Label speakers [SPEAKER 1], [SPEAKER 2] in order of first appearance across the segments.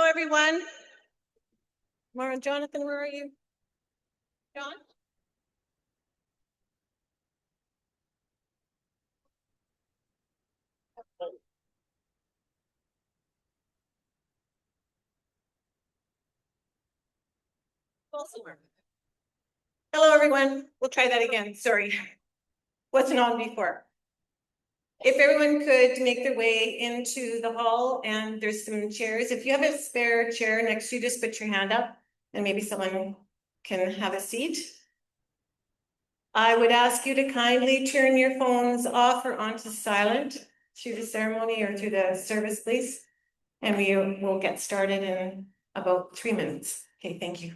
[SPEAKER 1] everyone. Mara, Jonathan, where are you? John? Hello, everyone. We'll try that again. Sorry. Wasn't on before. If everyone could make their way into the hall, and there's some chairs. If you have a spare chair next to you, just put your hand up and maybe someone can have a seat. I would ask you to kindly turn your phones off or onto silent through the ceremony or through the service, please. And we will get started in about 3 minutes. Okay, thank you.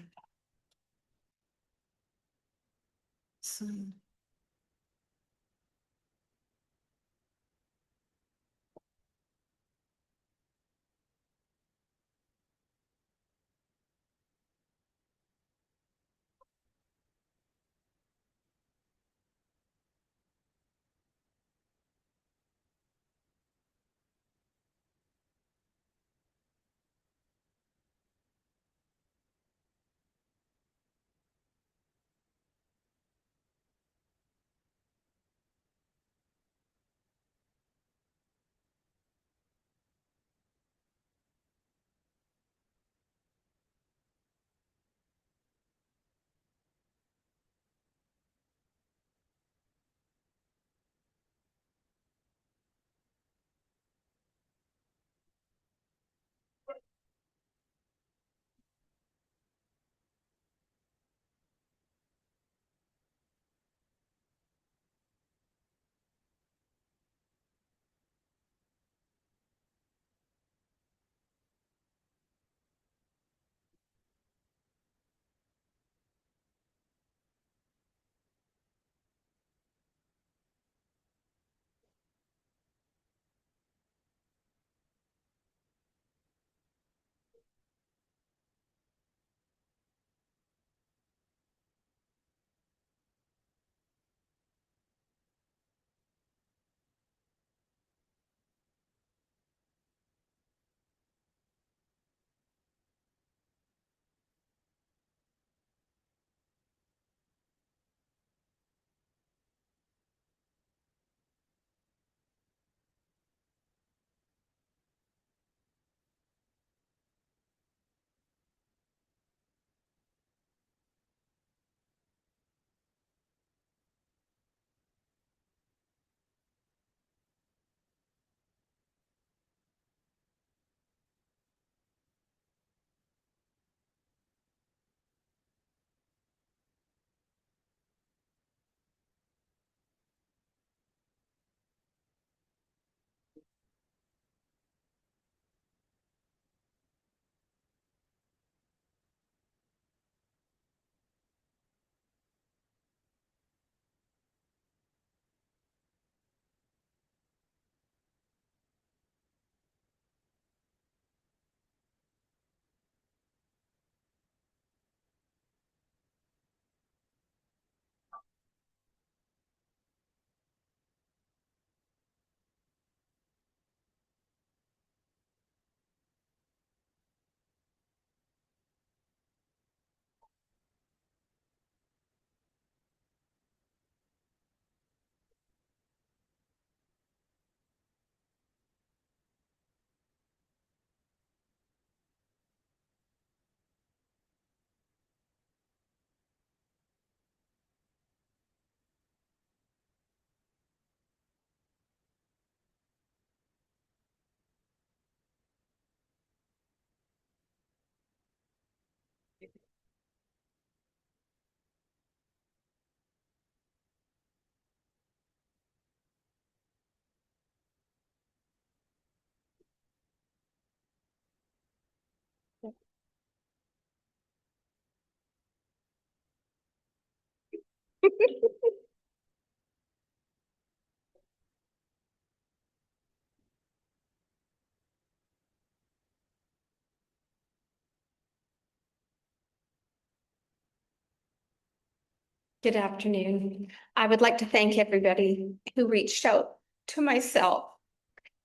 [SPEAKER 2] Good afternoon. I would like to thank everybody who reached out to myself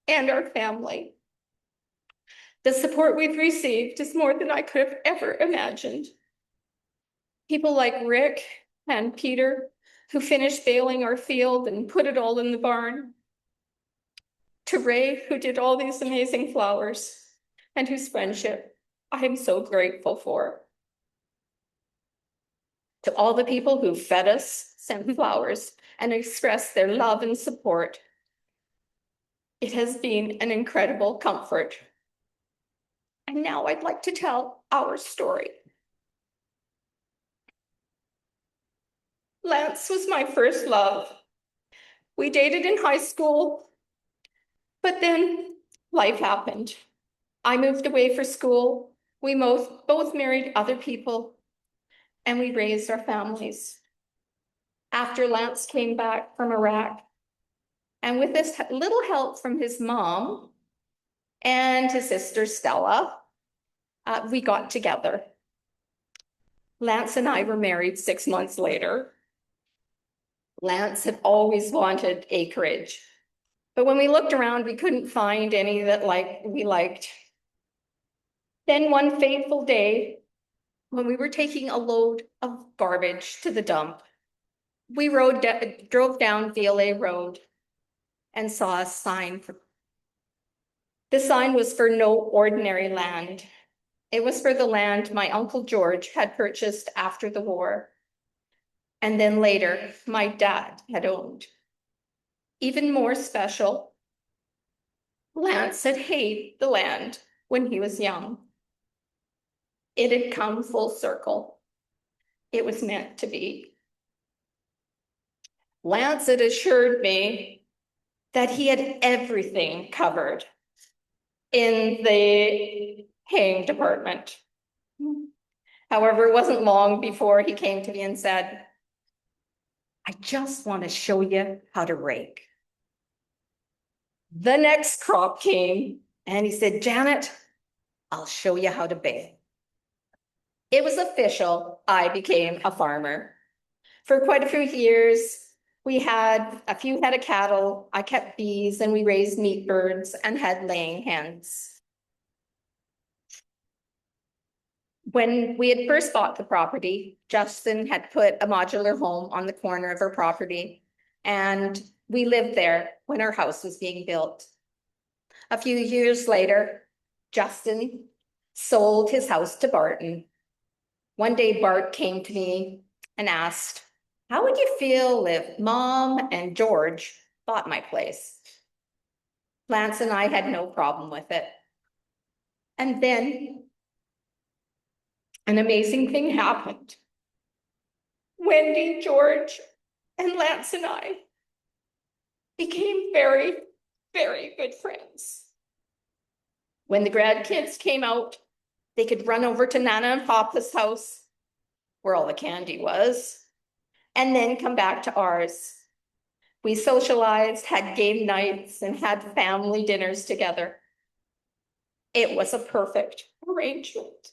[SPEAKER 2] and our family The support we've received is more than I could have ever imagined. People like Rick and Peter, who finished baling our field and put it all in the barn. To Ray, who did all these amazing flowers and whose friendship I am so grateful for. To all the people who fed us, sent flowers, and expressed their love and support. It has been an incredible comfort. And now I'd like to tell our story. Lance was my first love. We dated in high school, but then life happened. I moved away for school. We both married other people, and we raised our families. After Lance came back from Iraq, and with this little help from his mom and his sister Stella, we got together. Lance and I were married 6 months later. Lance had always wanted acreage, but when we looked around, we couldn't find any that we liked. Then one fateful day, when we were taking a load of garbage to the dump, we drove down VLA Road and saw a sign. The sign was for no ordinary land. It was for the land my Uncle George had purchased after the war. And then later, my dad had owned. Even more special, Lance had hated the land when he was young. It had come full circle. It was meant to be. Lance had assured me that he had everything covered in the haying department. However, it wasn't long before he came to me and said, "I just want to show you how to rake." The next crop came and he said, "Janet, I'll show you how to bale." It was official. I became a farmer. For quite a few years, we had a few head of cattle. I kept bees and we raised meat birds and had laying hens. When we had first bought the property, Justin had put a modular home on the corner of our property, and we lived there when our house was being built. A few years later, Justin sold his house to Barton. One day, Bart came to me and asked, "How would you feel if Mom and George bought my place?" Lance and I had no problem with it. And then an amazing thing happened. Wendy, George, and Lance and I became very, very good friends. When the grandkids came out, they could run over to Nana and Papa's house, where all the candy was, and then come back to ours. We socialized, had game nights, and had family dinners together. It was a perfect arrangement.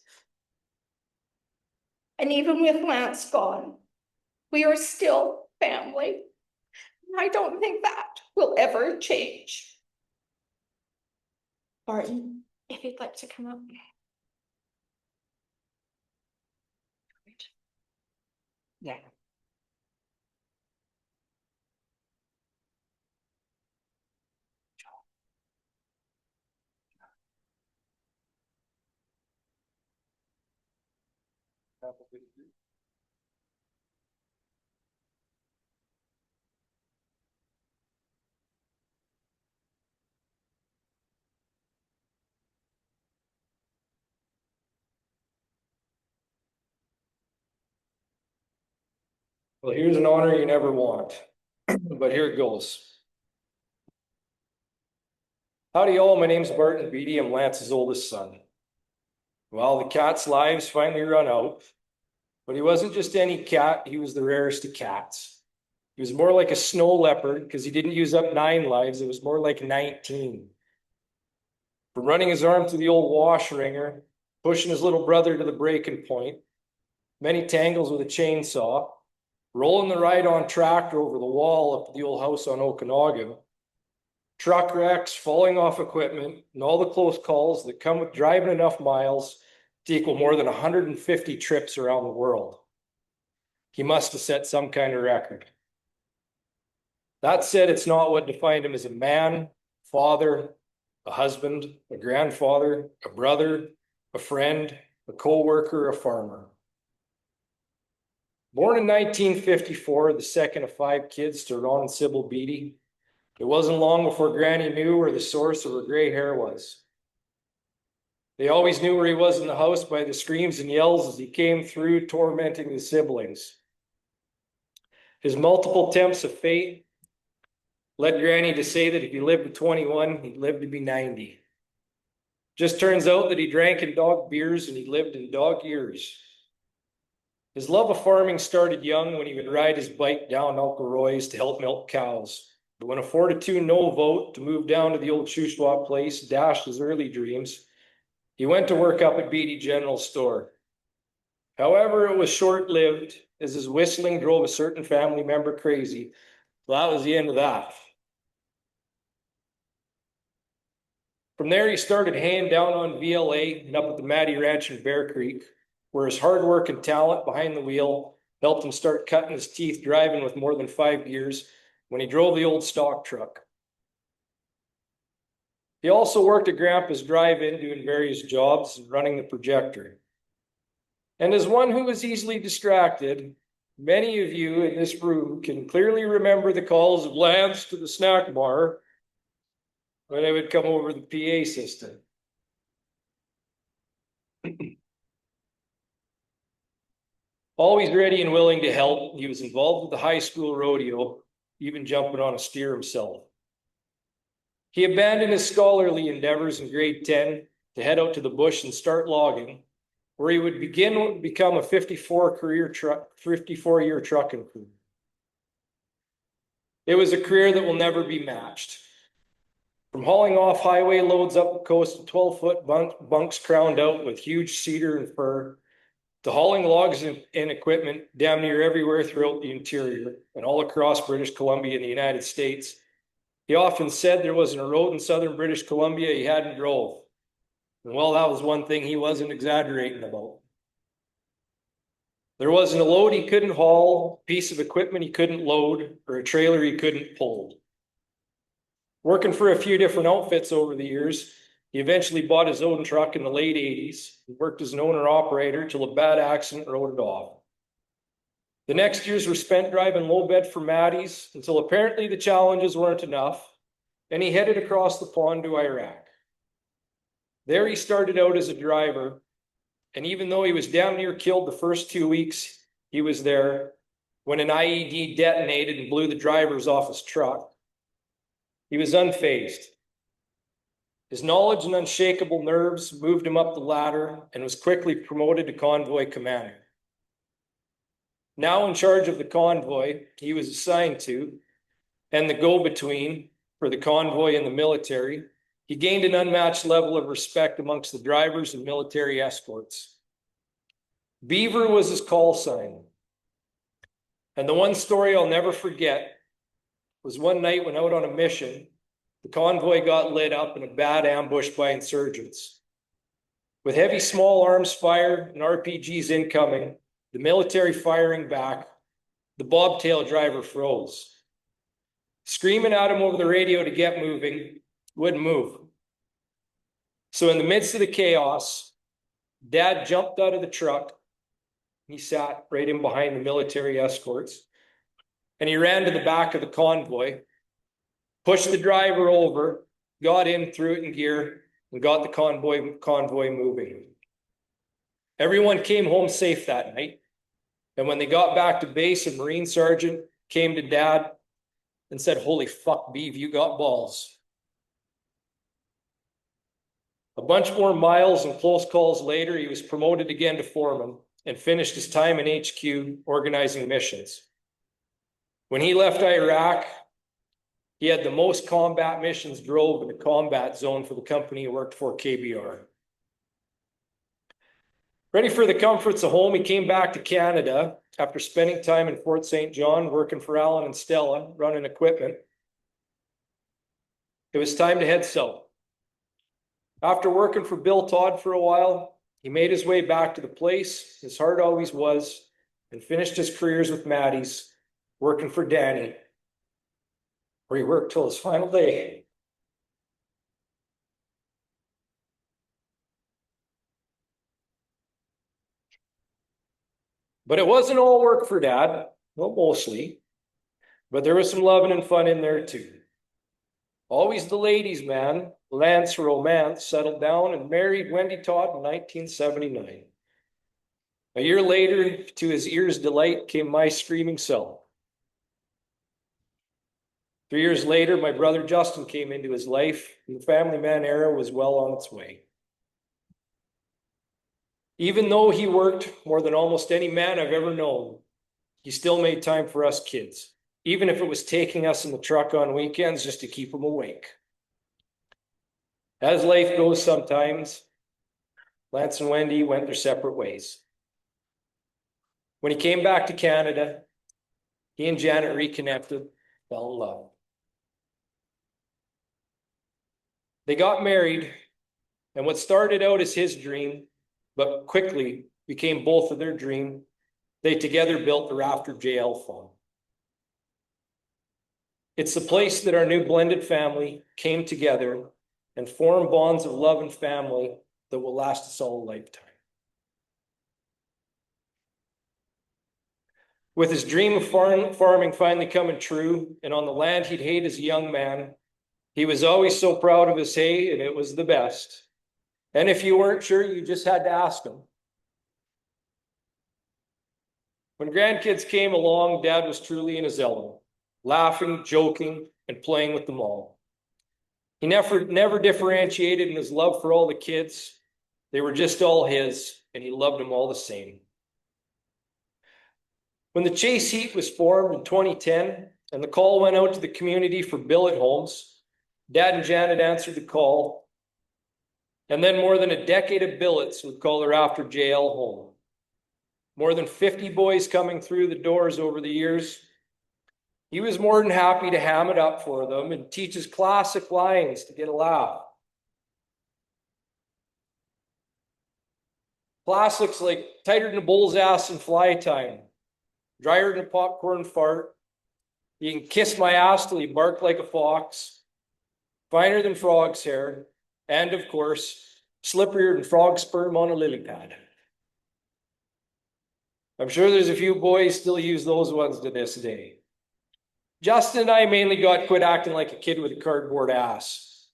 [SPEAKER 2] And even with Lance gone, we are still family. I don't think that will ever change. Barton, if you'd like to come up. Yeah.
[SPEAKER 3] Well, here's an honor you never want, but here it goes. Howdy all, my name's Barton Beatty. I'm Lance's oldest son. Well, the cat's lives finally run out, but he wasn't just any cat, he was the rarest of cats. He was more like a snow leopard because he didn't use up 9 lives, it was more like 19. From running his arm through the old wash wringer, pushing his little brother to the breaking point, many tangles with a chainsaw, rolling the ride-on tractor over the wall up at the old house on Okanagan, truck wrecks, falling off equipment, and all the close calls that come with driving enough miles to equal more than 150 trips around the world. He must have set some kind of record. That said, it's not what defined him as a man, father, a husband, a grandfather, a brother, a friend, a co-worker, a farmer. Born in 1954, the second of 5 kids to Ron and Sybil Beatty, it wasn't long before Granny knew where the source of her gray hair was. They always knew where he was in the house by the screams and yells as he came through, tormenting the siblings. His multiple attempts of fate led Granny to say that if he lived to 21, he'd live to be 90. Just turns out that he drank in dog beers and he lived in dog years. His love of farming started young when he would ride his bike down Uncle Roy's to help milk cows. But when a 4-2 no vote to move down to the old Shuswap place dashed his early dreams, he went to work up at Beatty General Store. However, it was short-lived as his whistling drove a certain family member crazy. Well, that was the end of that. From there, he started haying down on VLA and up at the Matty Ranch in Bear Creek, where his hard work and talent behind the wheel helped him start cutting his teeth driving with more than 5 years when he drove the old stock truck. He also worked at Grandpa's drive-in doing various jobs and running the projector. And as one who was easily distracted, many of you in this room can clearly remember the calls of Lance to the snack bar when I would come over the PA system. Always ready and willing to help, he was involved with the high school rodeo, even jumping on a steer himself. He abandoned his scholarly endeavors in grade 10 to head out to the bush and start logging, where he would become a 54-year trucking crew. It was a career that will never be matched. From hauling off highway loads up the coast of 12-foot bunks crowned out with huge cedar and fir, to hauling logs and equipment damn near everywhere throughout the interior and all across British Columbia and the United States. He often said there wasn't a road in southern British Columbia he hadn't drove. And well, that was one thing he wasn't exaggerating about. There wasn't a load he couldn't haul, a piece of equipment he couldn't load, or a trailer he couldn't pull. Working for a few different outfits over the years, he eventually bought his own truck in the late 80s and worked as an owner-operator till a bad accident wrote it off. The next years were spent driving low bed for Matty's until apparently the challenges weren't enough, and he headed across the pond to Iraq. There he started out as a driver, and even though he was damn near killed the first 2 weeks he was there, when an IED detonated and blew the drivers off his truck, he was unfazed. His knowledge and unshakable nerves moved him up the ladder and was quickly promoted to convoy commander. Now in charge of the convoy he was assigned to, and the go-between for the convoy and the military, he gained an unmatched level of respect amongst the drivers and military escorts. Beaver was his call sign. And the one story I'll never forget was one night when out on a mission, the convoy got lit up in a bad ambush by insurgents. With heavy small arms fire and RPGs incoming, the military firing back, the bobtail driver froze. Screaming at him over the radio to get moving, wouldn't move. So in the midst of the chaos, Dad jumped out of the truck. He sat right in behind the military escorts, and he ran to the back of the convoy, pushed the driver over, got in, threw it in gear, and got the convoy moving. Everyone came home safe that night. And when they got back to base, a Marine sergeant came to Dad and said, "Holy fuck, Beav, you got balls." A bunch more miles and close calls later, he was promoted again to foreman and finished his time in HQ organizing missions. When he left Iraq, he had the most combat missions drove in the combat zone for the company he worked for, KBR. Ready for the comforts of home, he came back to Canada after spending time in Fort St. John working for Alan and Stella, running equipment. it was time to head south. After working for Bill Todd for a while, he made his way back to the place his heart always was and finished his careers with Maddie's, working for Danny, where he worked till his final day. But it wasn't all work for Dad, well, mostly, but there was some loving and fun in there too. Always the ladies' man, Lance Romance, settled down and married Wendy Todd in 1979. A year later, to his ear's delight, came my screaming self. 3 years later, my brother Justin came into his life, and the family man era was well on its way. Even though he worked more than almost any man I've ever known, he still made time for us kids, even if it was taking us in the truck on weekends just to keep him awake. As life goes sometimes, Lance and Wendy went their separate ways. When he came back to Canada, he and Janet reconnected, fell in love. They got married, and what started out as his dream, but quickly became both of their dream, they together built the Rafter JL Farm. It's the place that our new blended family came together and formed bonds of love and family that will last us all a lifetime. With his dream of farming finally coming true, and on the land he'd hate as a young man, he was always so proud of his hay, and it was the best. And if you weren't sure, you just had to ask him. When grandkids came along, Dad was truly in his element, laughing, joking, and playing with them all. He never differentiated in his love for all the kids. They were just all his, and he loved them all the same. When the Chase Heat was formed in 2010, and the call went out to the community for billet homes, Dad and Janet answered the call, and then more than a decade of billets would call her after JL home. More than 50 boys coming through the doors over the years. He was more than happy to ham it up for them and teach his classic lines to get a laugh. Classics like tighter than a bull's ass in fly time, drier than a popcorn fart, you can kiss my ass till you bark like a fox, finer than frog's hair, and of course, slipperier than frog sperm on a lily pad. I'm sure there's a few boys still use those ones to this day. Justin and I mainly got quit acting like a kid with a cardboard ass.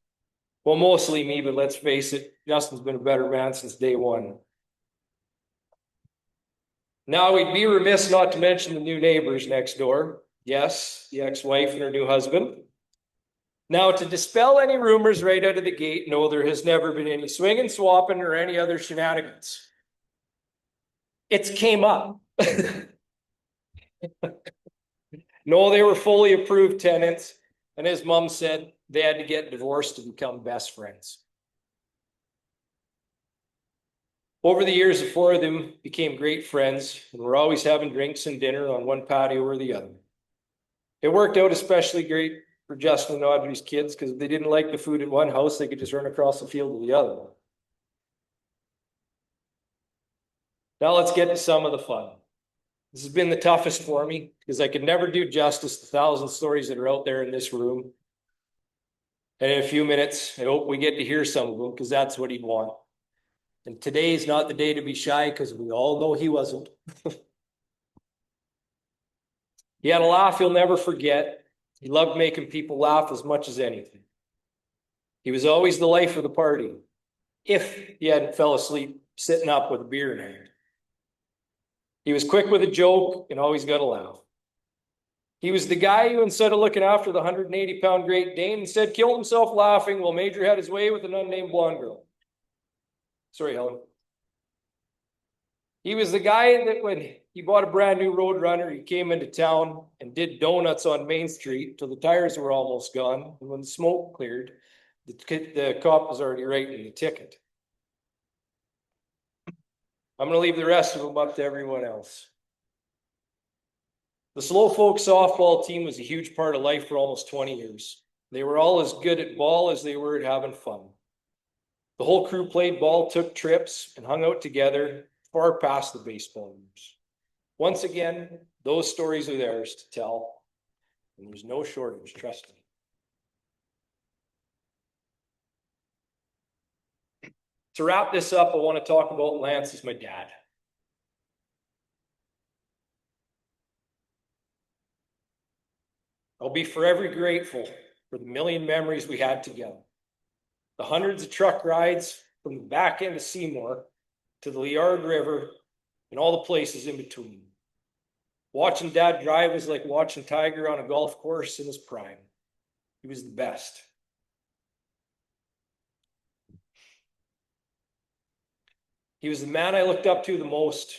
[SPEAKER 3] Well, mostly me, but let's face it, Justin's been a better man since day one. Now, we'd be remiss not to mention the new neighbors next door. Yes, the ex-wife and her new husband. Now, to dispel any rumors right out of the gate, no, there has never been any swinging, swapping, or any other shenanigans. It's came up. No, they were fully approved tenants, and his mom said they had to get divorced to become best friends. Over the years, the four of them became great friends and were always having drinks and dinner on one patio or the other. It worked out especially great for Justin and Audrey's kids because if they didn't like the food at one house, they could just run across the field to the other one. Now let's get to some of the fun. This has been the toughest for me because I could never do justice to 1,000 stories that are out there in this room. And in a few minutes, I hope we get to hear some of them because that's what he'd want. And today is not the day to be shy because we all know he wasn't. He had a laugh he'll never forget. He loved making people laugh as much as anything. He was always the life of the party, if he hadn't fell asleep sitting up with a beer in hand. He was quick with a joke and always got a laugh. He was the guy who, instead of looking after the 180-pound Great Dane, instead killed himself laughing while Major had his way with an unnamed blonde girl. Sorry, Helen. He was the guy that when he bought a brand new Roadrunner, he came into town and did donuts on Main Street till the tires were almost gone. And when the smoke cleared, the cop was already writing the ticket. I'm going to leave the rest of them up to everyone else. The Slow Folk softball team was a huge part of life for almost 20 years. They were all as good at ball as they were at having fun. The whole crew played ball, took trips, and hung out together far past the baseball years. Once again, those stories are theirs to tell, and there's no shortage, trust me. To wrap this up, I want to talk about Lance as my dad. I'll be forever grateful for the million memories we had together. The hundreds of truck rides from the back end of Seymour to the Liard River and all the places in between. Watching Dad drive was like watching Tiger on a golf course in his prime. He was the best. He was the man I looked up to the most.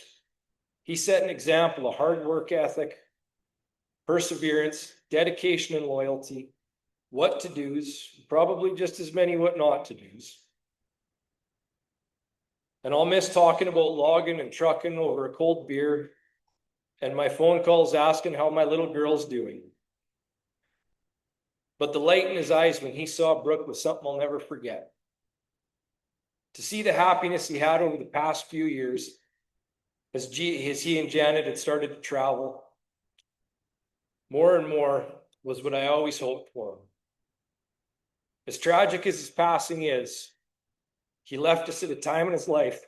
[SPEAKER 3] He set an example of hard work ethic, perseverance, dedication, and loyalty, what to do's, probably just as many what not to do's. And I'll miss talking about logging and trucking over a cold beer and my phone calls asking how my little girl's doing. But the light in his eyes when he saw Brooke was something I'll never forget. To see the happiness he had over the past few years as he and Janet had started to travel, more and more was what I always hoped for. As tragic as his passing is, he left us at a time in his life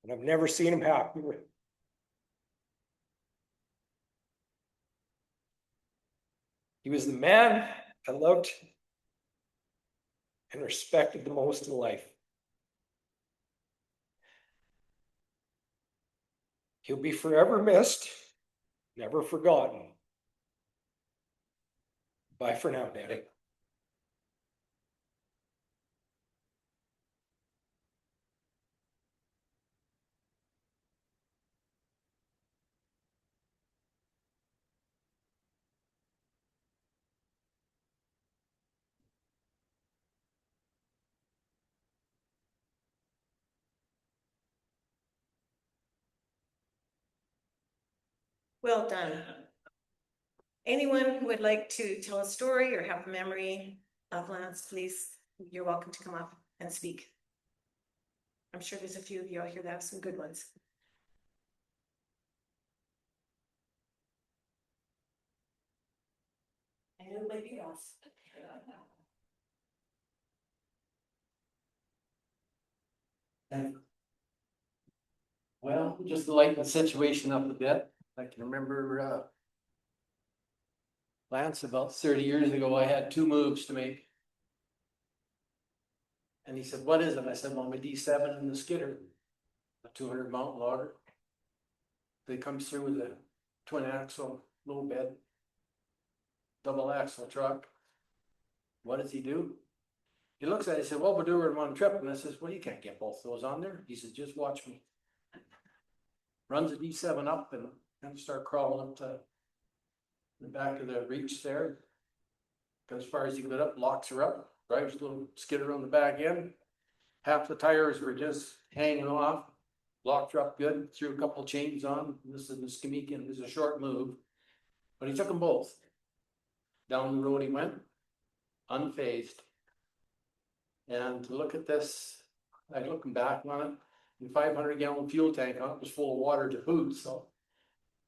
[SPEAKER 3] and I've never seen him happier. He was the man I loved and respected the most in life. He'll be forever missed, never forgotten. Bye for now, Daddy.
[SPEAKER 1] Well done. Anyone who would like to tell a story or have a memory of Lance, please, you're welcome to come up and speak. I'm sure there's a few of you out here that have some good ones. And nobody else.
[SPEAKER 4] Well, just to lighten the situation up a bit, I can remember Lance, about 30 years ago, I had two moves to make. And he said, what is it? I said, well, my D7 and the skidder, a 200 mount logger. They comes through with a twin axle, low bed, double axle truck. What does he do? He looks at it, he said, well, we'll do it in one trip. And I says, well, you can't get both those on there. He says, just watch me. Runs a D7 up and kind of start crawling up to the back of the reach there. Goes as far as he can get up, locks her up, drives a little skidder on the back end. Half the tires were just hanging off, locked her up good, threw a couple chains on. This is the Skimikin, this is a short move, but he took them both. Down the road he went, unfazed. And to look at this, I looking back on it, the 500-gallon fuel tank on it was full of water to boot, so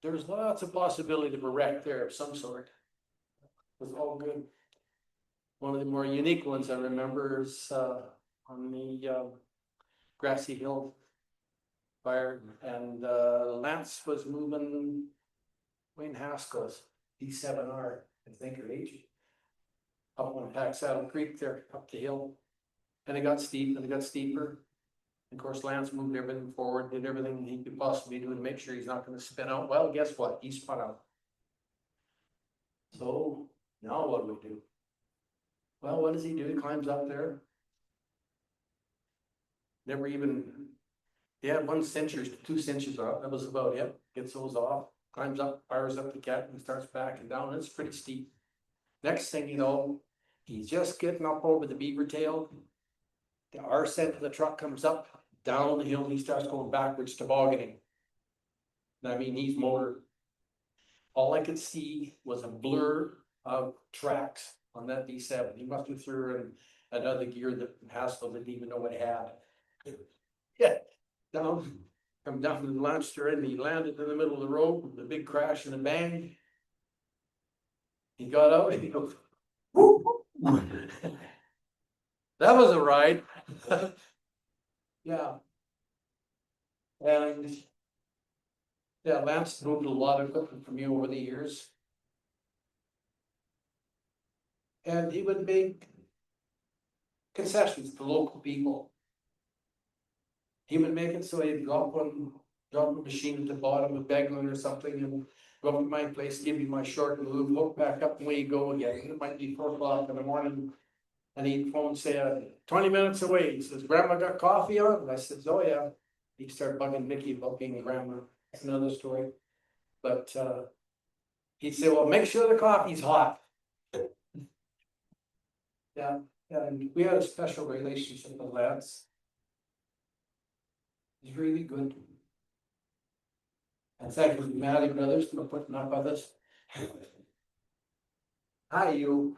[SPEAKER 4] there's lots of possibility of a wreck there of some sort. It was all good. One of the more unique ones I remember is on the Grassy Hill fire, and Lance was moving Wayne Haskell's D7R, I think, or H, up on Packsaddle Creek there, up the hill. And it got steep, and it got steeper. Of course, Lance moved everything forward, did everything he could possibly do to make sure he's not going to spin out. Well, guess what? He spun out. So now what do we do? Well, what does he do? He climbs up there. Never even, he had 1 cinch or 2 cinches off. That was about it. Gets those off, climbs up, fires up the cat, and starts backing down. It's pretty steep. Next thing you know, he's just getting up over the beaver tail. The arse end of the truck comes up, down the hill, he starts going backwards, tobogganing. I mean, he's motor. All I could see was a blur of tracks on that D7. He must have threw in another gear that Haskell didn't even know it had. Yeah, come down from the Lancer and he landed in the middle of the road with a big crash and a bang. He got out and he goes, whoop. That was a ride. Yeah. And yeah, Lance moved a lot of equipment from you over the years. And he would make concessions to local people. He would make it so he'd drop a machine at the bottom of Beglin or something and go up to my place, give me my short move, look back up and away you go again. It might be 4 o'clock in the morning. And he'd phone say, 20 minutes away. He says, Grandma got coffee on? And I says, oh yeah. He'd start bugging Mickey about being a grandma. That's another story. But he'd say, well, make sure the coffee's hot. Yeah, and we had a special relationship with Lance. He's really good. And thank you, Matty Brothers, for putting up with us. Hi, you.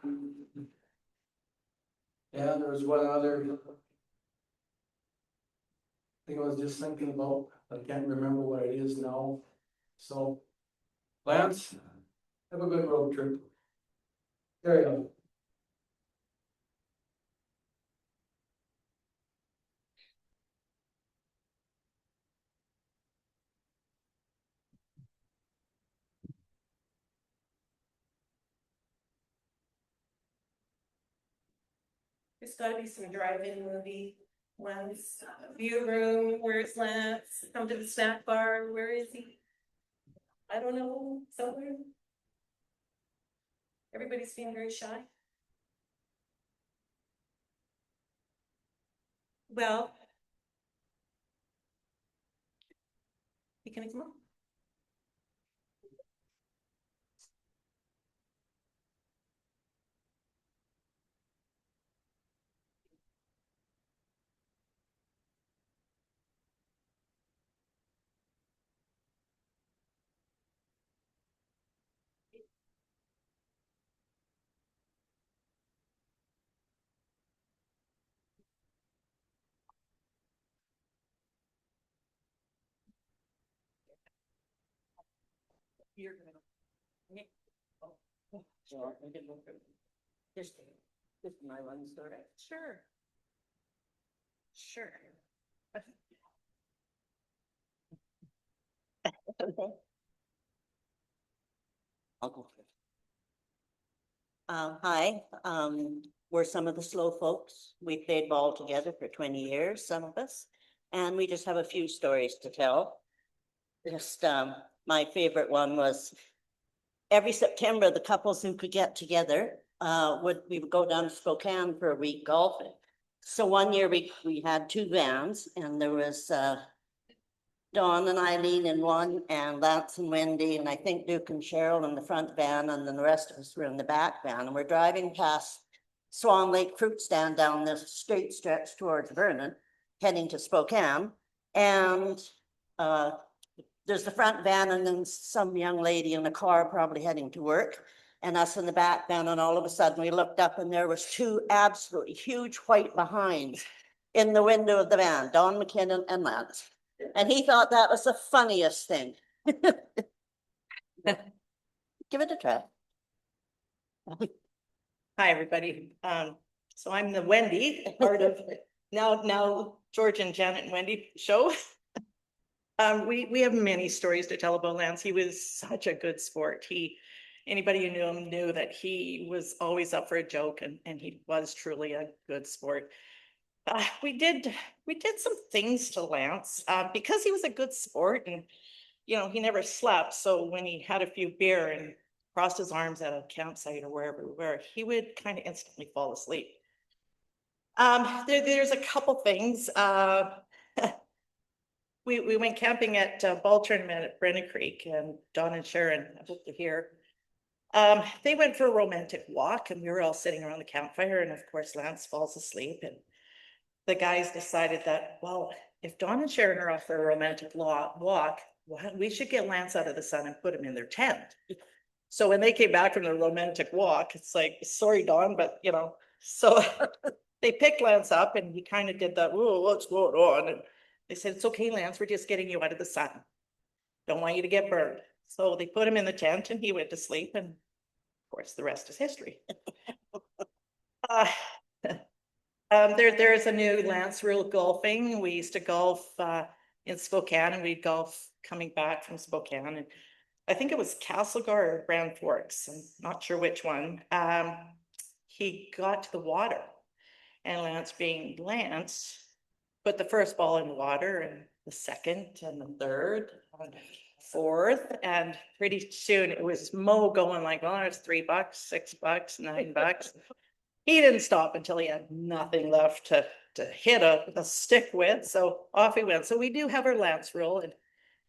[SPEAKER 4] Yeah, there was one other thing I was just thinking about. I can't remember what it is now. So, Lance, have a good road trip. There you go.
[SPEAKER 1] There's gotta be some drive-in movie ones, View Room, where's Lance, come to the snack bar, where is he? I don't know, somewhere. Everybody's being very shy. Well. You can come on. You're gonna. Sure, I can look at just my one story. Sure. Sure.
[SPEAKER 5] Okay. I'll go first. Hi, we're some of the slow folks. We played ball together for 20 years, some of us, and we just have a few stories to tell. Just, my favorite one was every September, the couples who could get together, we would go down to Spokane for a week golfing. So one year we had 2 vans and there was, Dawn and Eileen in one, and Lance and Wendy, and I think Duke and Cheryl in the front van, and then the rest of us were in the back van. And we're driving past Swan Lake Fruit Stand down this straight stretch towards Vernon, heading to Spokane. And there's the front van, and then some young lady in a car probably heading to work, and us in the back van. And all of a sudden we looked up and there was 2 absolutely huge white behinds in the window of the van, Don McKinnon and Lance. And he thought that was the funniest thing. Give it a try.
[SPEAKER 6] Hi, everybody. So I'm the Wendy, part of now George and Janet and Wendy show. We have many stories to tell about Lance. He was such a good sport. Anybody who knew him knew that he was always up for a joke, and he was truly a good sport. We did some things to Lance because he was a good sport, and he never slept. So when he had a few beer and crossed his arms at a campsite or wherever we were, he would kind of instantly fall asleep. There's a couple things. We went camping at ball tournament at Brennan Creek, and Don and Sharon, I hope they're here. They went for a romantic walk, and we were all sitting around the campfire, and of course Lance falls asleep, and the guys decided that, well, if Don and Sharon are off for a romantic walk, we should get Lance out of the sun and put him in their tent. So when they came back from the romantic walk, it's like, sorry, Don, but you know, so they picked Lance up and he kind of did that, oh, what's going on? And they said, it's okay, Lance, we're just getting you out of the sun. Don't want you to get burned. So they put him in the tent and he went to sleep, and of course, the rest is history. There's a new Lance rule golfing. We used to golf in Spokane, and we'd golf coming back from Spokane. And I think it was Castlegar or Grand Forks. I'm not sure which one. He got to the water, and Lance, being Lance, put the first ball in the water, and the second, and the third, and fourth, and pretty soon it was Mo going like, well, it's $3, $6, $9. He didn't stop until he had nothing left to hit a stick with. So off he went. So we do have our Lance rule,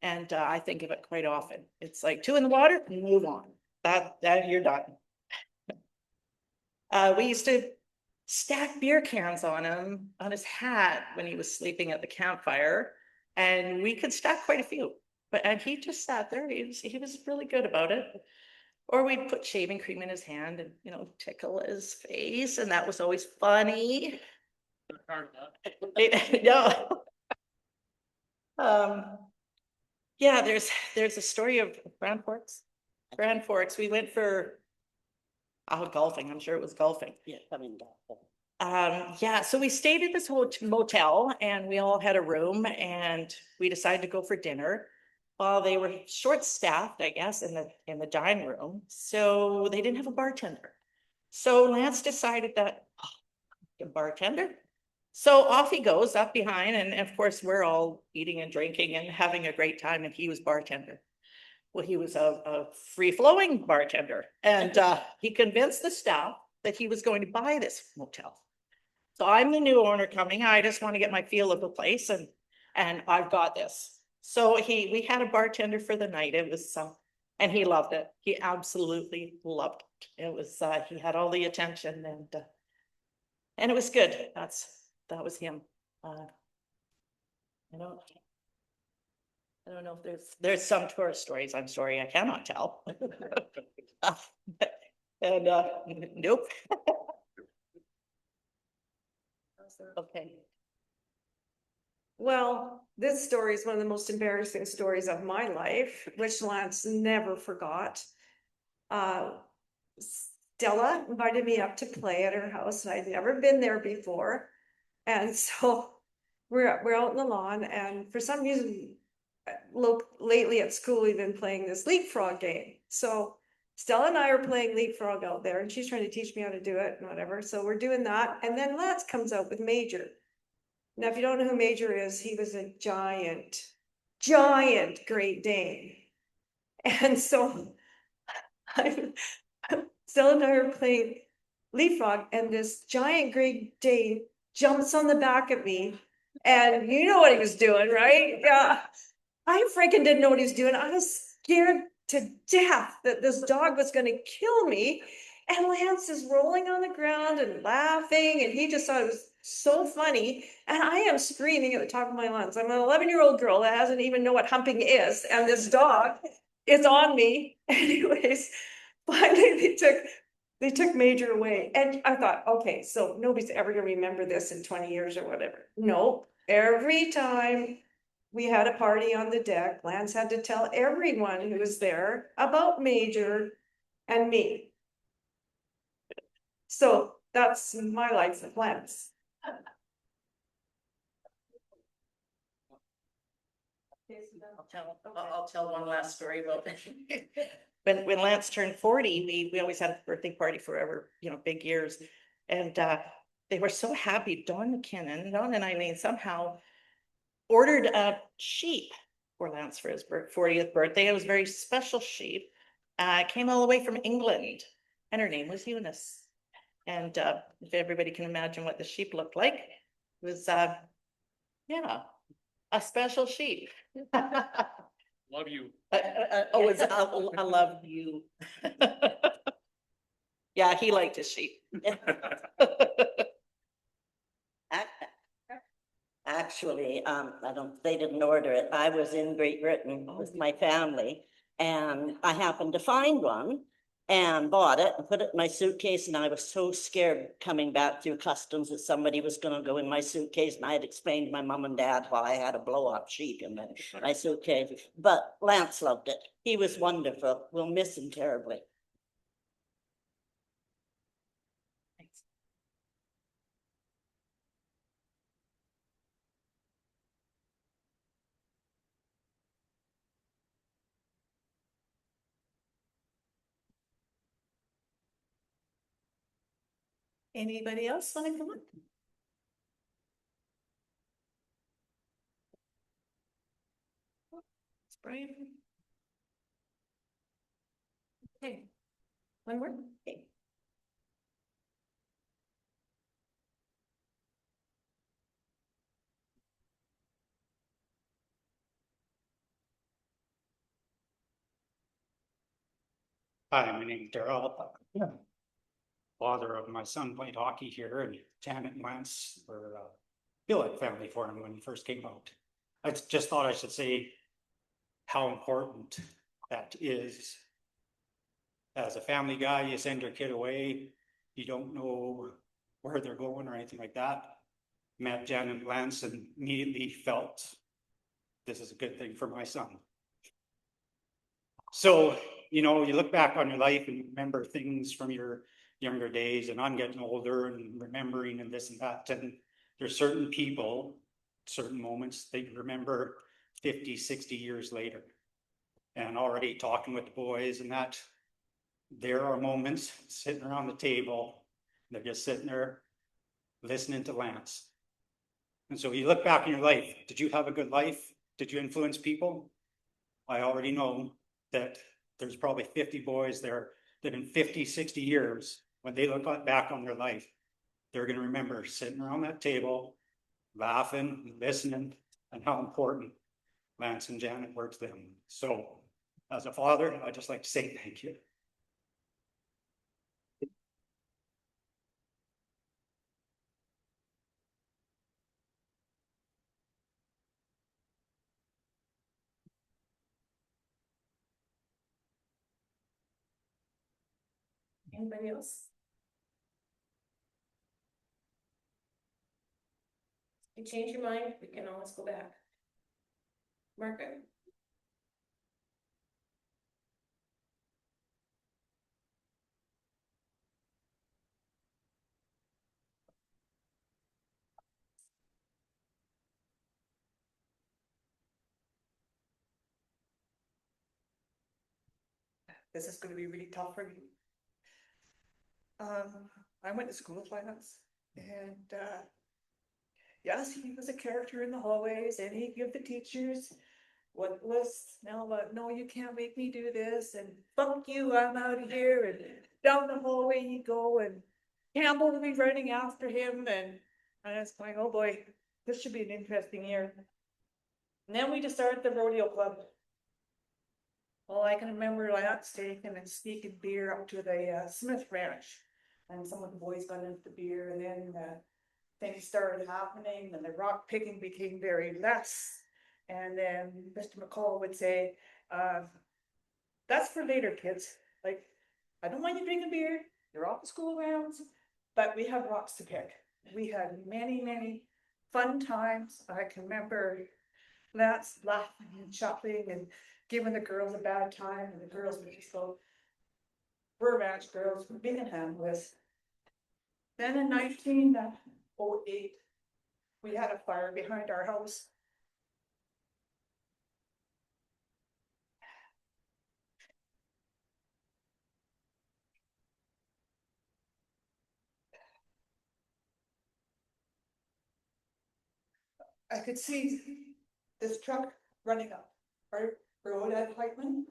[SPEAKER 6] and I think of it quite often. It's like 2 in the water, move on. That you're done. We used to stack beer cans on him, on his hat, when he was sleeping at the campfire, and we could stack quite a few. And he just sat there. He was really good about it. Or we'd put shaving cream in his hand and, you know, tickle his face, and that was always funny. No. Yeah, there's a story of Grand Forks. Grand Forks, we went for golfing. I'm sure it was golfing.
[SPEAKER 5] Yeah, coming back.
[SPEAKER 6] Yeah, so we stayed at this motel, and we all had a room, and we decided to go for dinner. Well, they were short-staffed, I guess, in the dining room, so they didn't have a bartender. So Lance decided that a bartender. So off he goes up behind, and of course we're all eating and drinking and having a great time, and he was bartender. Well, he was a free-flowing bartender, and he convinced the staff that he was going to buy this motel. So I'm the new owner coming. I just want to get my feel of the place, and I've got this. So we had a bartender for the night. It was and he loved it. He absolutely loved it. It was he had all the attention, and it was good. That was him. I don't know if there's some tourist stories. I'm sorry, I cannot tell. And nope. Okay.
[SPEAKER 7] Well, this story is one of the most embarrassing stories of my life, which Lance never forgot. Stella invited me up to play at her house, and I'd never been there before. And so we're out in the lawn, and for some reason, lately at school, we've been playing this leapfrog game. So Stella and I are playing leapfrog out there, and she's trying to teach me how to do it and whatever. So we're doing that, and then Lance comes out with Major. Now, if you don't know who Major is, he was a giant Great Dane. And so Stella and I are playing leapfrog, and this giant Great Dane jumps on the back of me. And you know what he was doing, right? Yeah. I freaking didn't know what he was doing. I was scared to death that this dog was going to kill me. And Lance is rolling on the ground and laughing, and he just thought it was so funny. And I am screaming at the top of my lungs. I'm an 11-year-old girl that doesn't even know what humping is, and this dog is on me. Anyways, finally they took Major away, and I thought, okay, so nobody's ever gonna remember this in 20 years or whatever. Nope. Every time we had a party on the deck, Lance had to tell everyone who was there about Major and me. So that's my life with Lance.
[SPEAKER 6] I'll tell one last story about when Lance turned 40, we always had a birthday party forever, you know, big years. And they were so happy. Don and Eileen somehow ordered a sheep for Lance for his 40th birthday. It was a very special sheep. Came all the way from England, and her name was Eunice. And if everybody can imagine what the sheep looked like, it was yeah, a special sheep.
[SPEAKER 3] Love you.
[SPEAKER 6] It's I love you. Yeah, he liked his sheep.
[SPEAKER 5] Actually, they didn't order it. I was in Great Britain with my family, And I happened to find one and bought it and put it in my suitcase. And I was so scared coming back through customs that somebody was gonna go in my suitcase. And I had explained to my mom and dad why I had a blow-up sheet in my suitcase. But Lance loved it. He was wonderful. We'll miss him terribly.
[SPEAKER 1] Anybody else want to come up? It's Brian. Okay. One more. Okay.
[SPEAKER 8] Hi, my name's Daryl. Father of my son played hockey here, and Janet and Lance were billet family for him when he first came out. I just thought I should say how important that is. As a family guy, you send your kid away, you don't know where they're going or anything like that. Met Janet and Lance and immediately felt this is a good thing for my son. So, you know, you look back on your life and you remember things from your younger days, and I'm getting older and remembering and this and that. And there's certain people, certain moments that you remember 50, 60 years later. And already talking with the boys and that, there are moments sitting around the table, they're just sitting there listening to Lance. And so you look back in your life, did you have a good life? Did you influence people? I already know that there's probably 50 boys there that in 50, 60 years, when they look back on their life, they're going to remember sitting around that table, laughing, listening, and how important Lance and Janet were to them. So as a father, I'd just like to say thank you.
[SPEAKER 1] Anybody else? If you change your mind, we can always go back. Margaret?
[SPEAKER 6] This is gonna be really tough for me. I went to school with Lance and, yes, he was a character in the hallways and he'd give the teachers what was now, no, you can't make me do this, and fuck you, I'm out of here, and down the hallway you go, and Campbell will be running after him, and I was going, oh boy, this should be an interesting year. And then we just started the rodeo club. Well, I can remember Lance taking and sneaking beer up to the Smith Ranch, and some of the boys got into the beer, and then things started happening, and the rock picking became very less. And then Mr. McCall would say, that's for later, kids. Like, I don't want you drinking beer, you're off the school grounds, but we have rocks to pick. We had many, many fun times. I can remember Lance laughing and chuckling and giving the girls a bad time, and the girls would just go, we're ranch girls from Bingham with. Then in 1908, we had a fire behind our house. I could see this truck running up our road at Whiteman.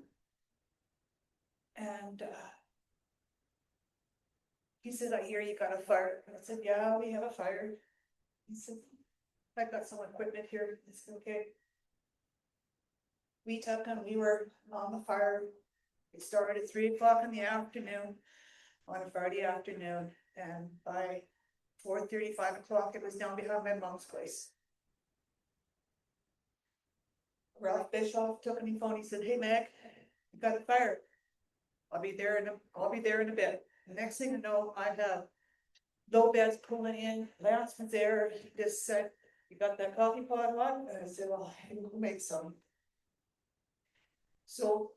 [SPEAKER 6] And he said, I hear you got a fire. And I said, yeah, we have a fire. He said, I've got some equipment here. I said, okay. We took and we were on the fire. It started at 3 o'clock in the afternoon on a Friday afternoon. And by 4:30, 5 o'clock, it was down behind my mom's place. Ralph Bischoff took me phone. He said, hey, Meg, got a fire. I'll be there in a bit. The next thing you know, I have low beds pulling in, Lance was there, he just said, you got that coffee pot on? And I said, well, I will make some. So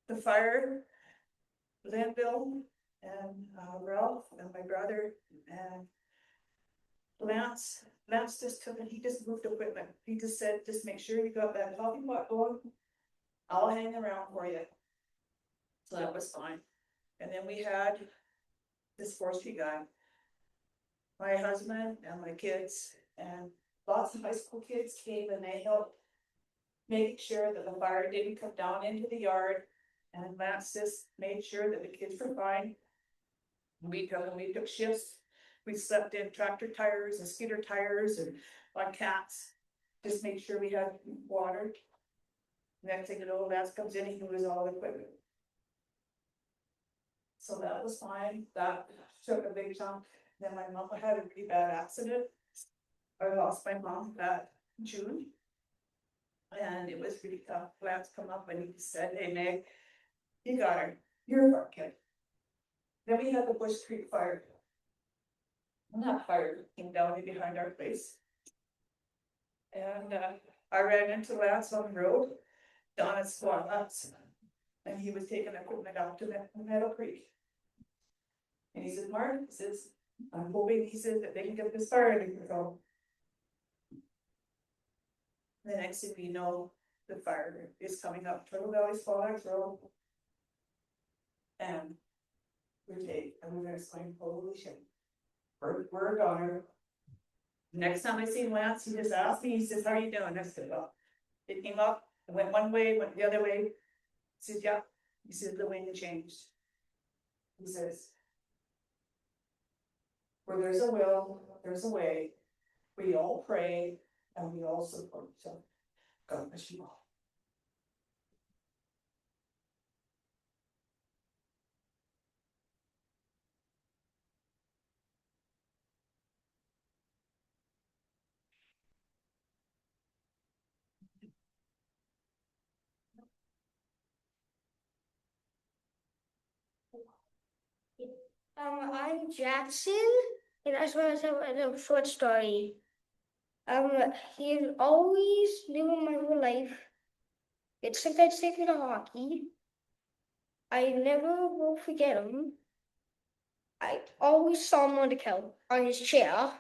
[SPEAKER 6] the fire, Linville and Ralph and my brother and Lance just took it, he just moved equipment. He just said, just make sure you got that coffee pot going. I'll hang around for you. So that was fine. And then we had this forestry guy. My husband and my kids and lots of high school kids came and they helped make sure that the fire didn't come down into the yard. And Lance just made sure that the kids were fine. We took shifts. We slept in tractor tires and skidder tires and on cats. Just make sure we had water. Next thing you know, Lance comes in, he moves all the equipment. So that was fine. That took a big chunk. Then my mom had a pretty bad accident. I lost my mom that June. And it was really tough. Lance come up and he said, hey Meg, you got her. You're our kid. Then we had the Bush Creek fire. And that fire came down behind our place. And I ran into Lance on the road, down at Squaw Huts. And he was taking equipment out to Meadow Creek. And he said, Mark, he says, I'm hoping, he said, that they can get this fire under control. The next thing we know, the fire is coming up Turtle Valley Squaw Huts Road. And we're going, holy shit. We're a goner. Next time I see Lance, he just asked me, he says, how are you doing? I said, well, it came up, it went one way, went the other way. He said, yeah. He said, the wind changed. He says, where there's a will, there's a way. We all pray and we all support each other. God bless you all.
[SPEAKER 9] I'm Jackson, and I just want to tell a short story. He's always knew my whole life. It's since I'd take me to hockey. I never will forget him. I always saw him on the couch, on his chair.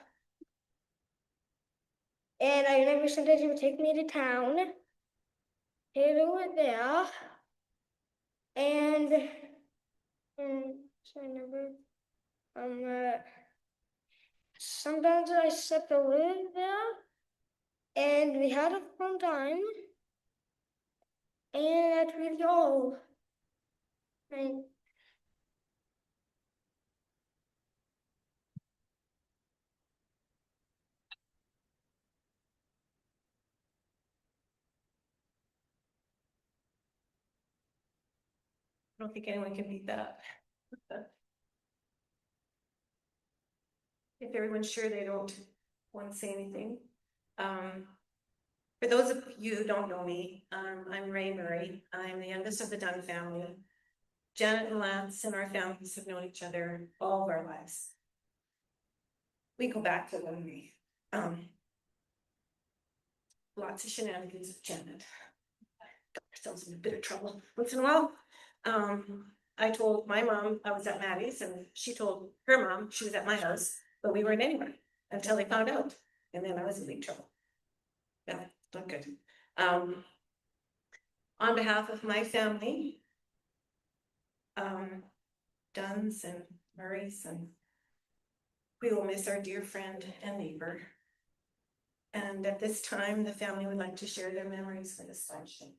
[SPEAKER 9] And I never sometimes he would take me to town. And I went there. And so I never sometimes I slept a little there, and we had a fun time, and that's really all. And
[SPEAKER 1] I don't think anyone can beat that. If everyone's sure they don't want to say anything. For those of you who don't know me, I'm Ray Murray. I'm the youngest of the Dunn family. Janet and Lance and our families have known each other all of our lives. We go back to when we, lots of shenanigans with Janet. Got ourselves in a bit of trouble once in a while. I told my mom I was at Maddie's, and she told her mom she was at my house, but we weren't anywhere until they found out, and then I was in big trouble. Yeah, not good. On behalf of my family, Duns and Murrays, and we will miss our dear friend and neighbor. And at this time, the family would like to share their memories for this function.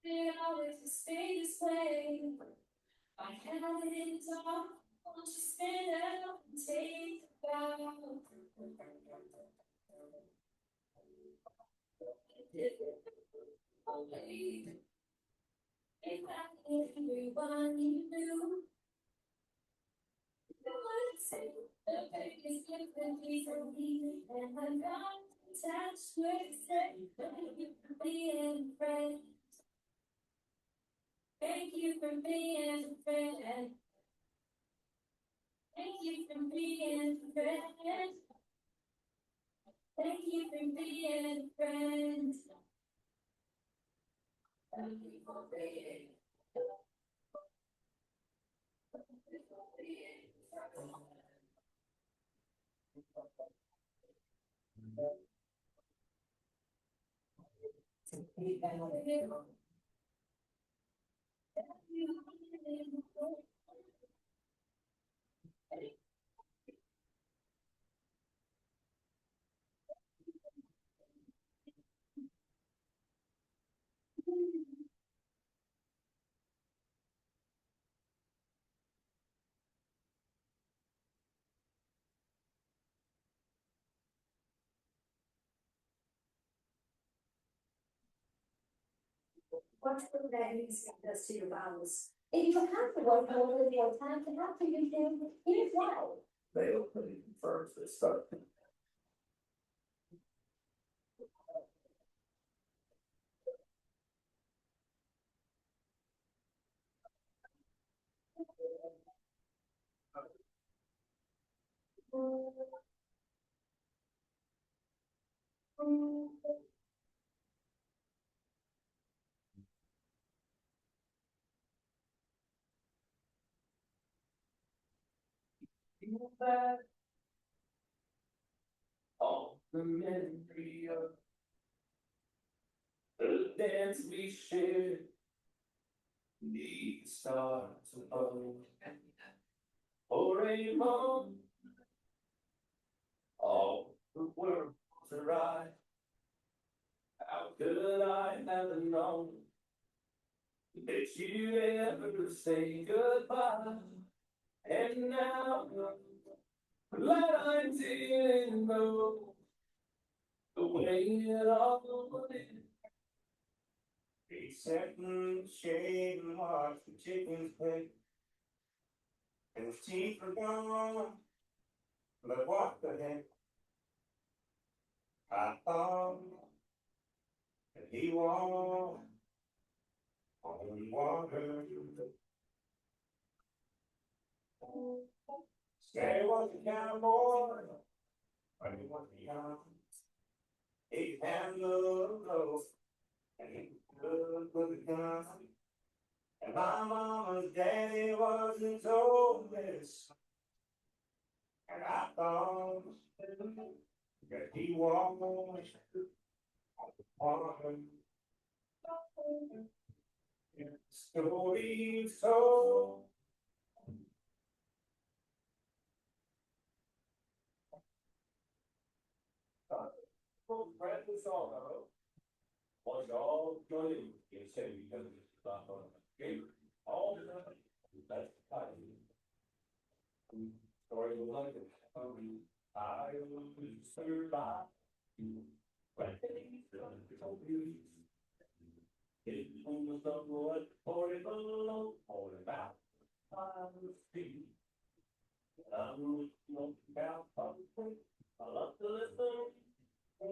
[SPEAKER 10] It always stay this way. I had it all. Won't you stand up and take the bow? Away. If I knew everyone you knew, you would say the biggest gift that we can be, and I got attached with say, thank you for being a friend. Thank you for being a friend. Thank you for being a friend. Thank you for being a friend. Thank you for being. What's the value does to your values? If you have to work all of your time, then how can you do it well?
[SPEAKER 11] They openly confirms this stuff. All the memory of the dance we shared, the stars above, for a moment, all the world was awry. How could I have known that you'd ever say goodbye? And now, glad I didn't know the way it all went. He sat in the shade and watched the chickens play, and his teeth were gone. But what the heck? I thought that he walked on water. Scary was a cowboy, but he was young. He had no clothes, and he could with a gun. And my mama's daddy wasn't told this, and I thought that he walked on water. Story told. Brad was all was all joining in saying because of this stuff on game all the time. That's the time. Story of like it. I was survived. When it was the Lord for it alone, all about my feet. I'm looking about something. I love to listen. I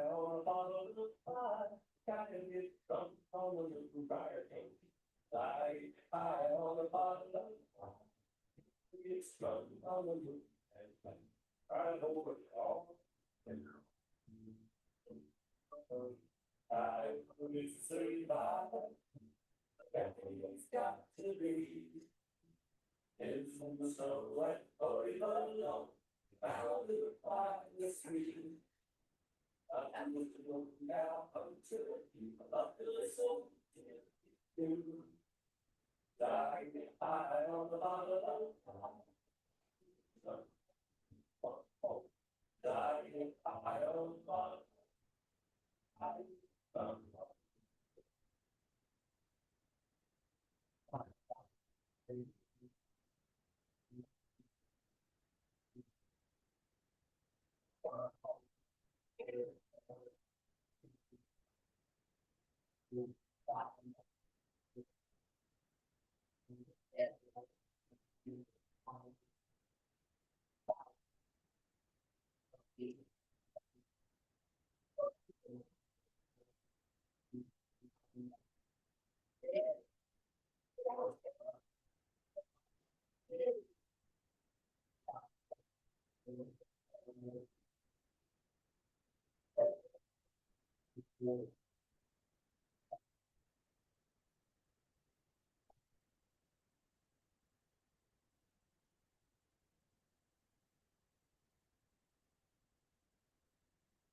[SPEAKER 11] on a bottle of fire, gotta get some on the fire tank. I on a bottle of fire, get some on the roof and I over it all. I will survive. It's got to be. It's from the sunlight, or alone. Found it by the street. I'm looking now until you love to listen. Dying high on the bottom. Dying high on the bottom.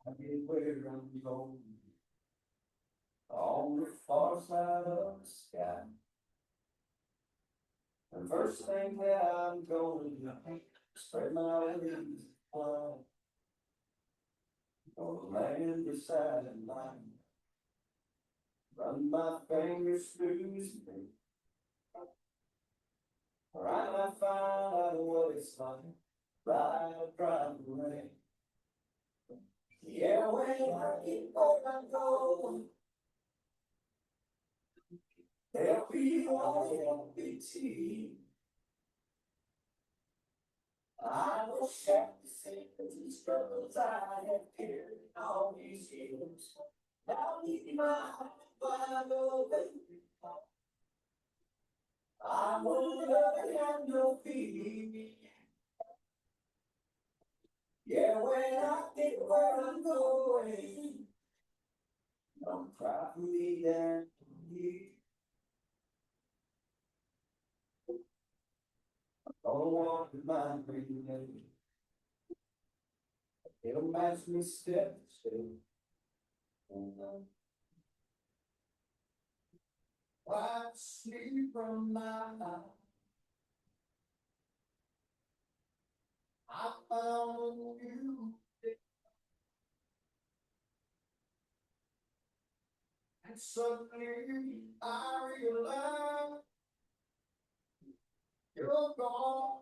[SPEAKER 11] I get where I'm going. On the far side of the sky. The first thing that I'm gonna do, spread my wings, fly. Gonna land beside a line. Run my fingers through his feet. Or I might find out what it's like. Ride a private rain. Yeah, when I get where I'm going, there'll be one Beatty. I will share the secrets and struggles I have carried all these years. Now leave my heart wide open. I will never have no fear. Yeah, when I get where I'm going, don't cry for me down here. Don't walk with my green lady. It'll match me step to step. Wipe sleep from my eyes. I found you. And suddenly I realize you're gone.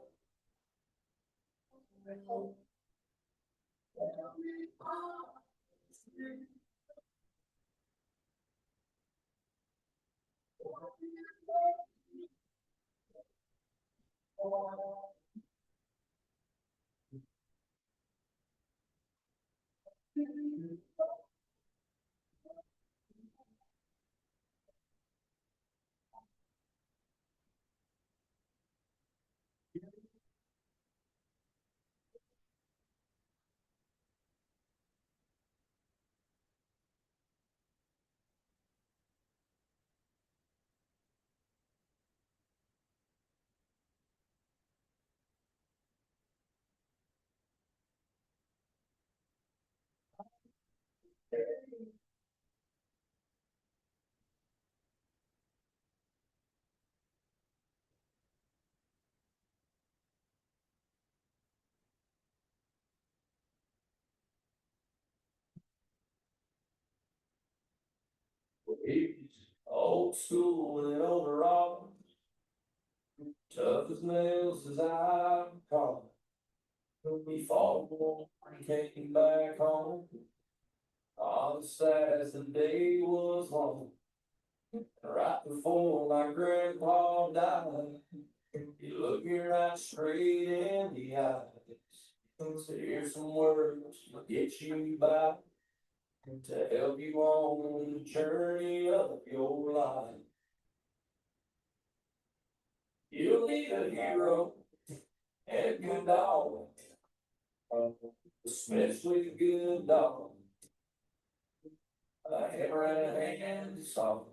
[SPEAKER 11] Old school and overall, tough as nails as I call. We fought war and came back home. All as sad as the day was long. Right before my grandpa died, he looked me right straight in the eyes. Said, here's some words to get you by, to help you on the journey of your life. You'll need a hero and a good dog, especially a good dog. A hammer and a hand to solve.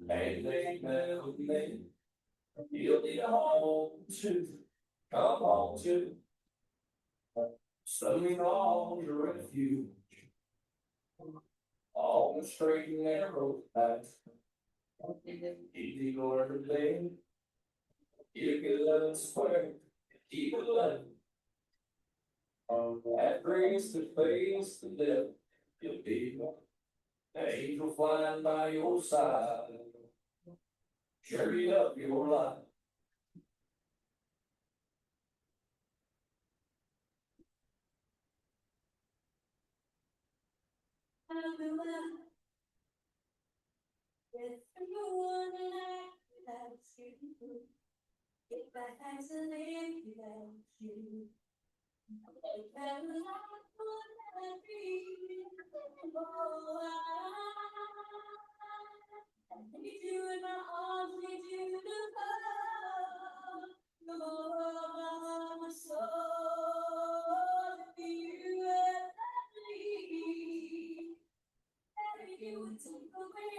[SPEAKER 11] Maybe they know me. You'll need a home too. Come on too. Something on your refuge. all the straight and narrow path. Easy going to play. You can let it square, keep it level. That brings to face the devil, you'll be an angel flying by your side. Sure up your life.
[SPEAKER 10] If you want to act without you, if I had to live without you, if I was not be, oh, I need you in my arms, need you to come, the more of my soul, be you and me. If you would take away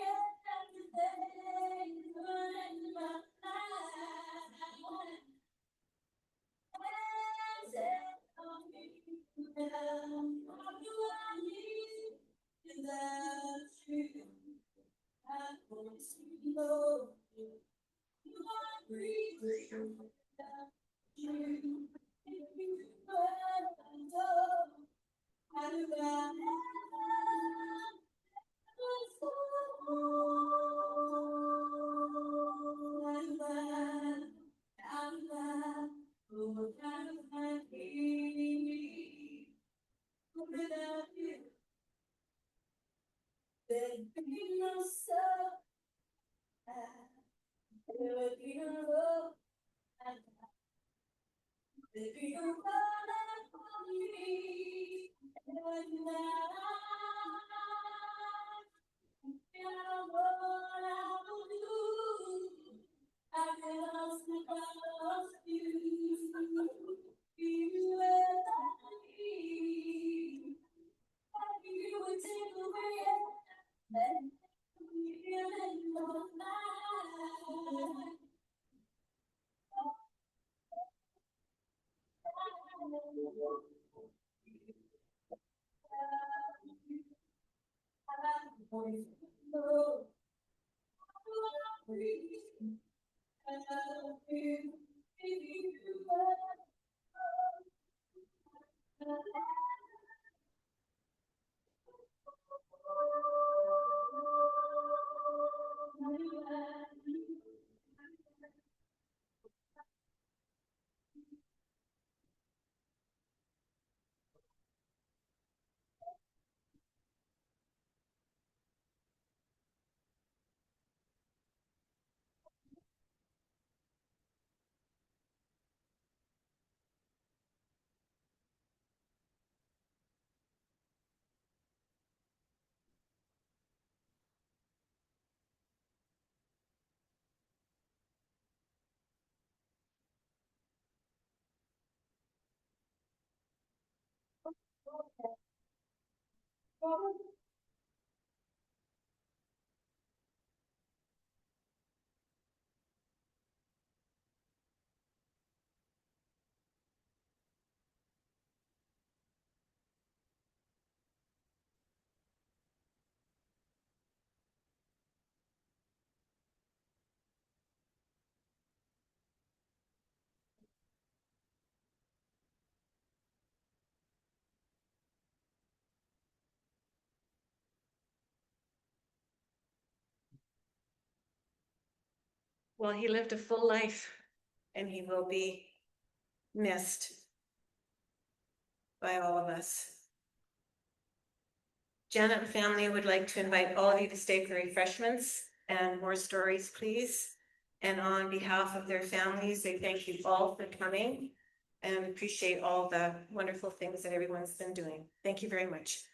[SPEAKER 10] everything, burn my life. And tell me now, what do I need without you? I want to know you. You are breathing without you. If you were alone, how do I without you, there'd be no soul, there'd be no love, there'd be no one for me, and now I know what I will do. I can ask about you, you and me. You would take away everything, you let your life.
[SPEAKER 1] Well, he lived a full life and he will be missed by all of us. Janet and family would like to invite all of you to stay for refreshments and more stories, please. And on behalf of their families, they thank you all for coming and appreciate all the wonderful things that everyone's been doing. Thank you very much.